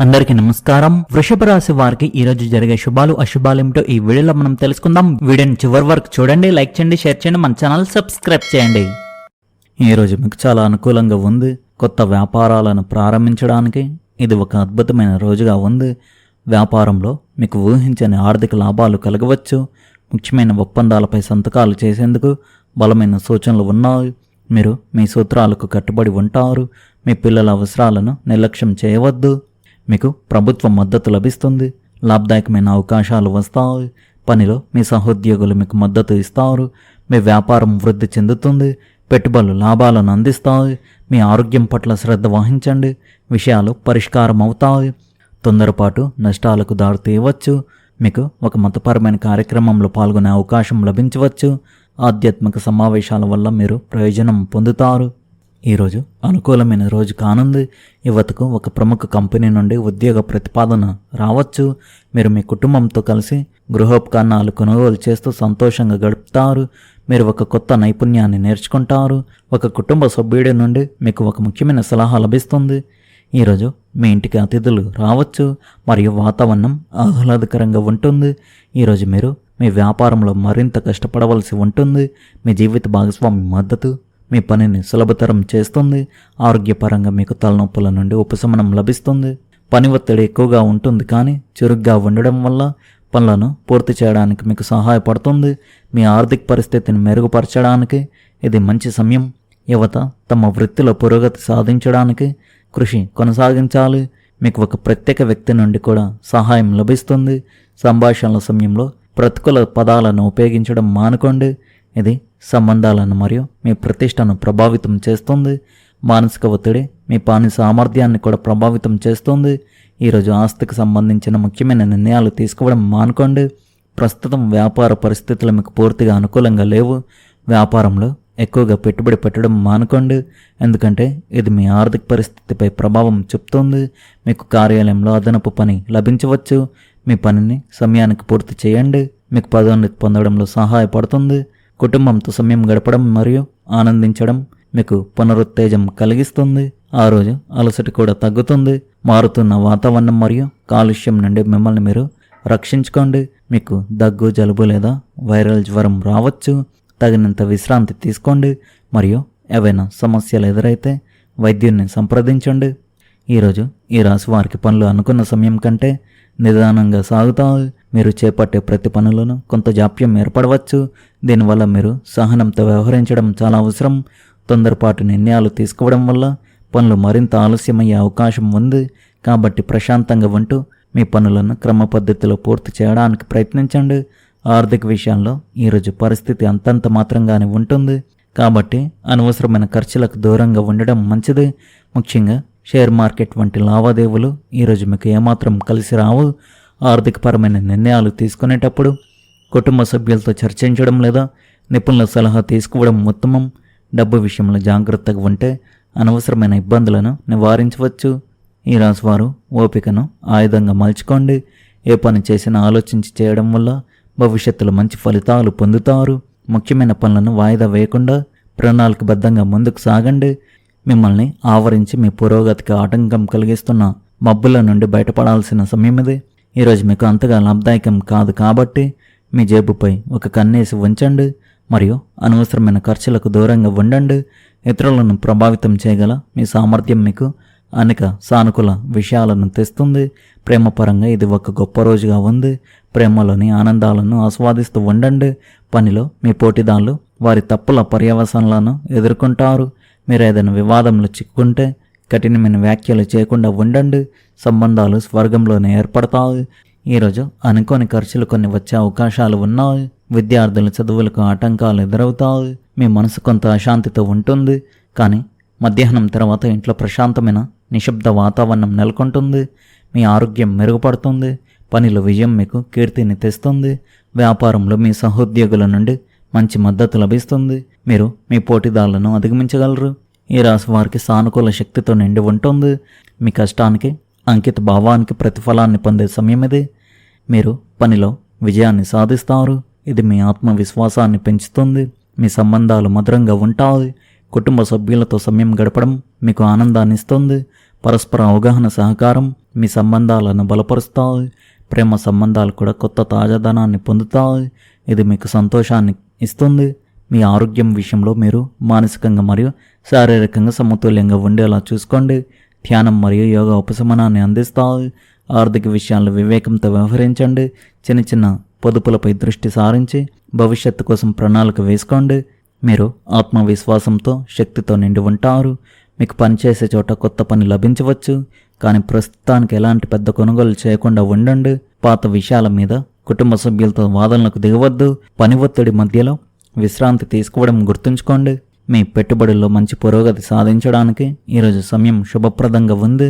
అందరికీ నమస్కారం. వృషభ రాశి వారికి ఈ రోజు జరిగే శుభాలు అశుభాలు ఏమిటో ఈ వీడియోలో మనం తెలుసుకుందాం. వీడియోని చివరి వరకు చూడండి, లైక్ చేయండి, షేర్ చేయండి, మన ఛానల్ సబ్స్క్రైబ్ చేయండి. ఈ రోజు మీకు చాలా అనుకూలంగా ఉంది. కొత్త వ్యాపారాలను ప్రారంభించడానికి ఇది ఒక అద్భుతమైన రోజుగా ఉంది. వ్యాపారంలో మీకు ఊహించని ఆర్థిక లాభాలు కలగవచ్చు. ముఖ్యమైన ఒప్పందాలపై సంతకాలు చేసేందుకు బలమైన సూచనలు ఉన్నాయి. మీరు మీ సూత్రాలకు కట్టుబడి ఉంటారు. మీ పిల్లల అవసరాలను నిర్లక్ష్యం చేయవద్దు. మీకు ప్రభుత్వ మద్దతు లభిస్తుంది. లాభదాయకమైన అవకాశాలు వస్తాయి. పనిలో మీ సహోద్యోగులు మీకు మద్దతు ఇస్తారు. మీ వ్యాపారం వృద్ధి చెందుతుంది. పెట్టుబడులు లాభాలను అందిస్తాయి. మీ ఆరోగ్యం పట్ల శ్రద్ధ వహించండి. విషయాలు పరిష్కారం అవుతాయి. తొందరపాటు నష్టాలకు దారితీయవచ్చు. మీకు ఒక మతపరమైన కార్యక్రమంలో పాల్గొనే అవకాశం లభించవచ్చు. ఆధ్యాత్మిక సమావేశాల వల్ల మీరు ప్రయోజనం పొందుతారు. ఈరోజు అనుకూలమైన రోజు కానుంది. యువతకు ఒక ప్రముఖ కంపెనీ నుండి ఉద్యోగ ప్రతిపాదన రావచ్చు. మీరు మీ కుటుంబంతో కలిసి గృహోపకరణాలు కొనుగోలు చేస్తూ సంతోషంగా గడుపుతారు. మీరు ఒక కొత్త నైపుణ్యాన్ని నేర్చుకుంటారు. ఒక కుటుంబ సభ్యుడి నుండి మీకు ఒక ముఖ్యమైన సలహా లభిస్తుంది. ఈరోజు మీ ఇంటికి అతిథులు రావచ్చు మరియు వాతావరణం ఆహ్లాదకరంగా ఉంటుంది. ఈరోజు మీరు మీ వ్యాపారంలో మరింత కష్టపడవలసి ఉంటుంది. మీ జీవిత భాగస్వామి మద్దతు మీ పనిని సులభతరం చేస్తుంది. ఆరోగ్యపరంగా మీకు తలనొప్పుల నుండి ఉపశమనం లభిస్తుంది. పని ఒత్తిడి ఎక్కువగా ఉంటుంది, కానీ చురుగ్గా ఉండడం వల్ల పనులను పూర్తి చేయడానికి మీకు సహాయపడుతుంది. మీ ఆర్థిక పరిస్థితిని మెరుగుపరచడానికి ఇది మంచి సమయం. యువత తమ వృత్తిలో పురోగతి సాధించడానికి కృషి కొనసాగించాలి. మీకు ఒక ప్రత్యేక వ్యక్తి నుండి కూడా సహాయం లభిస్తుంది. సంభాషణల సమయంలో ప్రతికూల పదాలను ఉపయోగించడం మానుకోండి. ఇది సంబంధాలను మరియు మీ ప్రతిష్టను ప్రభావితం చేస్తుంది. మానసిక ఒత్తిడి మీ పని సామర్థ్యాన్ని కూడా ప్రభావితం చేస్తుంది. ఈరోజు ఆస్తికి సంబంధించిన ముఖ్యమైన నిర్ణయాలు తీసుకోవడం మానుకోండి. ప్రస్తుతం వ్యాపార పరిస్థితులు మీకు పూర్తిగా అనుకూలంగా లేవు. వ్యాపారంలో ఎక్కువగా పెట్టుబడి పెట్టడం మానుకోండి, ఎందుకంటే ఇది మీ ఆర్థిక పరిస్థితిపై ప్రభావం చూపుతుంది. మీకు కార్యాలయంలో అదనపు పని లభించవచ్చు. మీ పనిని సమయానికి పూర్తి చేయండి. మీకు పదోన్నతి పొందడంలో సహాయపడుతుంది. కుటుంబంతో సమయం గడపడం మరియు ఆనందించడం మీకు పునరుత్తేజం కలిగిస్తుంది. ఆ రోజు అలసట కూడా తగ్గుతుంది. మారుతున్న వాతావరణం మరియు కాలుష్యం నుండి మిమ్మల్ని మీరు రక్షించుకోండి. మీకు దగ్గు, జలుబు లేదా వైరల్ జ్వరం రావచ్చు. తగినంత విశ్రాంతి తీసుకోండి మరియు ఏవైనా సమస్యలు ఎదురైతే వైద్యుని సంప్రదించండి. ఈరోజు ఈ రాశి వారికి పనులు అనుకున్న సమయం కంటే నిదానంగా సాగుతాయి. మీరు చేపట్టే ప్రతి పనులను కొంత జాప్యం ఏర్పడవచ్చు. దీనివల్ల మీరు సహనంతో వ్యవహరించడం చాలా అవసరం. తొందరపాటు నిర్ణయాలు తీసుకోవడం వల్ల పనులు మరింత ఆలస్యమయ్యే అవకాశం ఉంది. కాబట్టి ప్రశాంతంగా ఉంటూ మీ పనులను క్రమ పద్ధతిలో పూర్తి చేయడానికి ప్రయత్నించండి. ఆర్థిక విషయంలో ఈరోజు పరిస్థితి అంతంత మాత్రంగానే ఉంటుంది. కాబట్టి అనవసరమైన ఖర్చులకు దూరంగా ఉండడం మంచిది. ముఖ్యంగా షేర్ మార్కెట్ వంటి లావాదేవీలు ఈరోజు మీకు ఏమాత్రం కలిసి రావు. ఆర్థికపరమైన నిర్ణయాలు తీసుకునేటప్పుడు కుటుంబ సభ్యులతో చర్చించడం లేదా నిపుణుల సలహా తీసుకోవడం ఉత్తమం. డబ్బు విషయంలో జాగ్రత్తగా ఉంటే అనవసరమైన ఇబ్బందులను నివారించవచ్చు. ఈ రాశి వారు ఓపికను ఆయుధంగా మలుచుకోండి. ఏ పని చేసినా ఆలోచించి చేయడం వల్ల భవిష్యత్తులో మంచి ఫలితాలు పొందుతారు. ముఖ్యమైన పనులను వాయిదా వేయకుండా ప్రణాళికబద్ధంగా ముందుకు సాగండి. మిమ్మల్ని ఆవరించి మీ పురోగతికి ఆటంకం కలిగిస్తున్న మబ్బుల నుండి బయటపడాల్సిన సమయం ఇది. ఈరోజు మీకు అంతగా లాభదాయకం కాదు, కాబట్టి మీ జేబుపై ఒక కన్నేసి ఉంచండి మరియు అనవసరమైన ఖర్చులకు దూరంగా ఉండండి. ఇతరులను ప్రభావితం చేయగల మీ సామర్థ్యం మీకు అనేక సానుకూల విషయాలను తెస్తుంది. ప్రేమపరంగా ఇది ఒక గొప్ప రోజుగా ఉంది. ప్రేమలోని ఆనందాలను ఆస్వాదిస్తూ ఉండండి. పనిలో మీ పోటీదారులు వారి తప్పుల పర్యవసానాలను ఎదుర్కొంటారు. మీరు ఏదైనా వివాదంలో చిక్కుంటే కఠినమైన వ్యాఖ్యలు చేయకుండా ఉండండి. సంబంధాలు స్వర్గంలోనే ఏర్పడతాయి. ఈరోజు అనుకోని ఖర్చులు కొన్ని వచ్చే అవకాశాలు ఉన్నాయి. విద్యార్థుల చదువులకు ఆటంకాలు ఎదురవుతాయి. మీ మనసు కొంత అశాంతితో ఉంటుంది, కానీ మధ్యాహ్నం తర్వాత ఇంట్లో ప్రశాంతమైన నిశ్శబ్ద వాతావరణం నెలకొంటుంది. మీ ఆరోగ్యం మెరుగుపడుతుంది. పనిలో విజయం మీకు కీర్తిని తెస్తుంది. వ్యాపారంలో మీ సహోద్యోగుల నుండి మంచి మద్దతు లభిస్తుంది. మీరు మీ పోటీదారులను అధిగమించగలరు. ఈ రాశి వారికి సానుకూల శక్తితో నిండి ఉంటుంది. మీ కష్టానికి, అంకిత భావానికి ప్రతిఫలాన్ని పొందే సమయం ఇది. మీరు పనిలో విజయాన్ని సాధిస్తారు. ఇది మీ ఆత్మవిశ్వాసాన్ని పెంచుతుంది. మీ సంబంధాలు మధురంగా ఉంటాయి. కుటుంబ సభ్యులతో సమయం గడపడం మీకు ఆనందాన్ని ఇస్తుంది. పరస్పర అవగాహన సహకారం మీ సంబంధాలను బలపరుస్తాయి. ప్రేమ సంబంధాలు కూడా కొత్త తాజాదనాన్ని పొందుతాయి. ఇది మీకు సంతోషాన్ని ఇస్తుంది. మీ ఆరోగ్యం విషయంలో మీరు మానసికంగా మరియు శారీరకంగా సమతుల్యంగా ఉండేలా చూసుకోండి. ధ్యానం మరియు యోగా ఉపశమనాన్ని అందిస్తాయి. ఆర్థిక విషయాల్లో వివేకంతో వ్యవహరించండి. చిన్న చిన్న పొదుపులపై దృష్టి సారించి భవిష్యత్తు కోసం ప్రణాళిక వేసుకోండి. మీరు ఆత్మవిశ్వాసంతో శక్తితో నిండి ఉంటారు. మీకు పనిచేసే చోట కొత్త పని లభించవచ్చు, కానీ ప్రస్తుతానికి ఎలాంటి పెద్ద కొనుగోలు చేయకుండా ఉండండి. పాత విషయాల మీద కుటుంబ సభ్యులతో వాదనలకు దిగవద్దు. పని ఒత్తిడి మధ్యలో విశ్రాంతి తీసుకోవడం గుర్తుంచుకోండి. మీ పెట్టుబడుల్లో మంచి పురోగతి సాధించడానికి ఈరోజు సమయం శుభప్రదంగా ఉంది.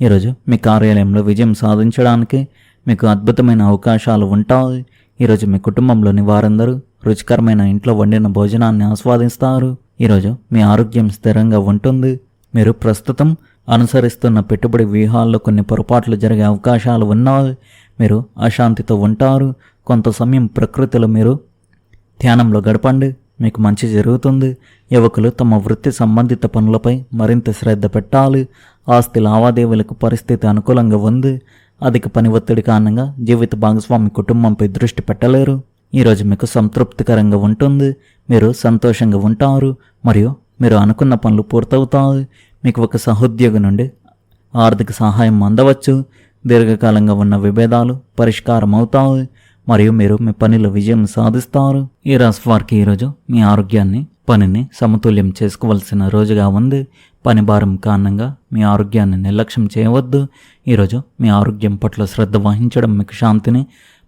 ఈరోజు మీ కార్యాలయంలో విజయం సాధించడానికి మీకు అద్భుతమైన అవకాశాలు ఉంటాయి. ఈరోజు మీ కుటుంబంలోని వారందరూ రుచికరమైన ఇంట్లో వండిన భోజనాన్ని ఆస్వాదిస్తారు. ఈరోజు మీ ఆరోగ్యం స్థిరంగా ఉంటుంది. మీరు ప్రస్తుతం అనుసరిస్తున్న పెట్టుబడి వ్యూహాల్లో కొన్ని పొరపాట్లు జరిగే అవకాశాలు ఉన్నాయి. మీరు అశాంతితో ఉంటారు. కొంత సమయం ప్రకృతిలో మీరు ధ్యానంలో గడపండి. మీకు మంచి జరుగుతుంది. యువకులు తమ వృత్తి సంబంధిత పనులపై మరింత శ్రద్ధ పెట్టాలి. ఆస్తి లావాదేవీలకు పరిస్థితి అనుకూలంగా ఉంది. అధిక పని ఒత్తిడి కారణంగా జీవిత భాగస్వామి కుటుంబంపై దృష్టి పెట్టలేరు. ఈరోజు మీకు సంతృప్తికరంగా ఉంటుంది. మీరు సంతోషంగా ఉంటారు మరియు మీరు అనుకున్న పనులు పూర్తవుతాయి. మీకు ఒక సహోద్యోగి నుండి ఆర్థిక సహాయం అందవచ్చు. దీర్ఘకాలంగా ఉన్న విభేదాలు పరిష్కారం అవుతాయి మరియు మీరు మీ పనిలో విజయం సాధిస్తారు. ఈ రాశి వారికి ఈరోజు మీ ఆరోగ్యాన్ని పనిని సమతుల్యం చేసుకోవాల్సిన రోజుగా ఉంది. పని భారం కారణంగా మీ ఆరోగ్యాన్ని నిర్లక్ష్యం చేయవద్దు. ఈరోజు మీ ఆరోగ్యం పట్ల శ్రద్ధ వహించడం మీకు శాంతిని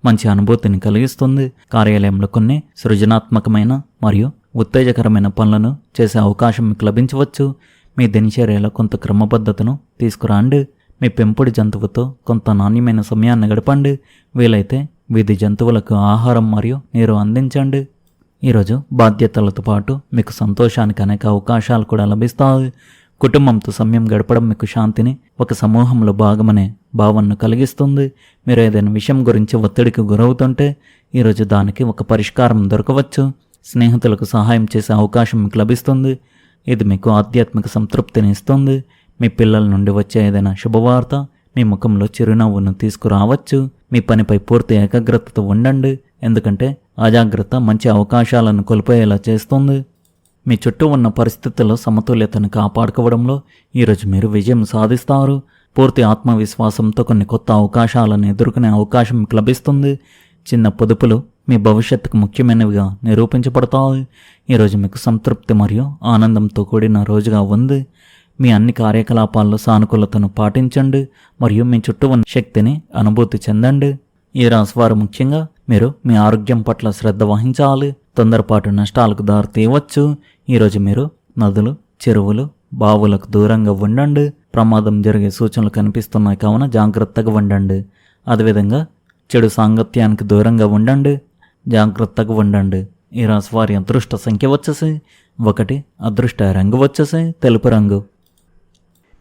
మంచి అనుభూతిని కలిగిస్తుంది. కార్యాలయంలో కొన్ని సృజనాత్మకమైన మరియు ఉత్తేజకరమైన పనులను చేసే అవకాశం మీకు లభించవచ్చు. మీ దినచర్యలో కొంత క్రమబద్ధతను తీసుకురండి. మీ పెంపుడు జంతువుతో కొంత నాణ్యమైన సమయాన్ని గడపండి. వీలైతే వీధి జంతువులకు ఆహారం మరియు నీరు అందించండి. ఈరోజు బాధ్యతలతో పాటు మీకు సంతోషానికి అనేక అవకాశాలు కూడా లభిస్తాయి. కుటుంబంతో సమయం గడపడం మీకు శాంతిని, ఒక సమూహంలో భాగమనే భావనను కలిగిస్తుంది. మీరు ఏదైనా విషయం గురించి ఒత్తిడికి గురవుతుంటే ఈరోజు దానికి ఒక పరిష్కారం దొరకవచ్చు. స్నేహితులకు సహాయం చేసే అవకాశం మీకు లభిస్తుంది. ఇది మీకు ఆధ్యాత్మిక సంతృప్తిని ఇస్తుంది. మీ పిల్లల నుండి వచ్చే ఏదైనా శుభవార్త మీ ముఖంలో చిరునవ్వును తీసుకురావచ్చు. మీ పనిపై పూర్తి ఏకాగ్రతతో ఉండండి, ఎందుకంటే అజాగ్రత్త మంచి అవకాశాలను కోల్పోయేలా చేస్తుంది. మీ చుట్టూ ఉన్న పరిస్థితుల్లో సమతుల్యతను కాపాడుకోవడంలో ఈరోజు మీరు విజయం సాధిస్తారు. పూర్తి ఆత్మవిశ్వాసంతో కొన్ని కొత్త అవకాశాలను ఎదుర్కొనే అవకాశం మీకు లభిస్తుంది. చిన్న పొదుపులు మీ భవిష్యత్తుకు ముఖ్యమైనవిగా నిరూపించబడతాయి. ఈరోజు మీకు సంతృప్తి మరియు ఆనందంతో కూడిన రోజుగా ఉంది. మీ అన్ని కార్యకలాపాల్లో సానుకూలతను పాటించండి మరియు మీ చుట్టూ ఉన్న శక్తిని అనుభూతి చెందండి. ఈ రాశివారు ముఖ్యంగా మీరు మీ ఆరోగ్యం పట్ల శ్రద్ధ వహించాలి. తొందరపాటు నష్టాలకు దారి తీయవచ్చు. ఈరోజు మీరు నదులు, చెరువులు, బావులకు దూరంగా ఉండండి. ప్రమాదం జరిగే సూచనలు కనిపిస్తున్నాయి కావున జాగ్రత్తగా ఉండండి. అదేవిధంగా చెడు సాంగత్యానికి దూరంగా ఉండండి, జాగ్రత్తగా ఉండండి. ఈ రాశి వారి అదృష్ట సంఖ్య వచ్చేసి 1, అదృష్ట రంగు వచ్చేసి తెలుపు రంగు.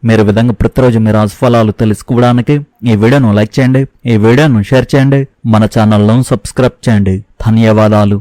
మీరు విధంగా ప్రతిరోజు మీ రాశి ఫలాలు తెలుసుకోవడానికి ఈ వీడియోను లైక్ చేయండి, ఈ వీడియోను షేర్ చేయండి, మన ఛానల్ను సబ్స్క్రైబ్ చేయండి. ధన్యవాదాలు.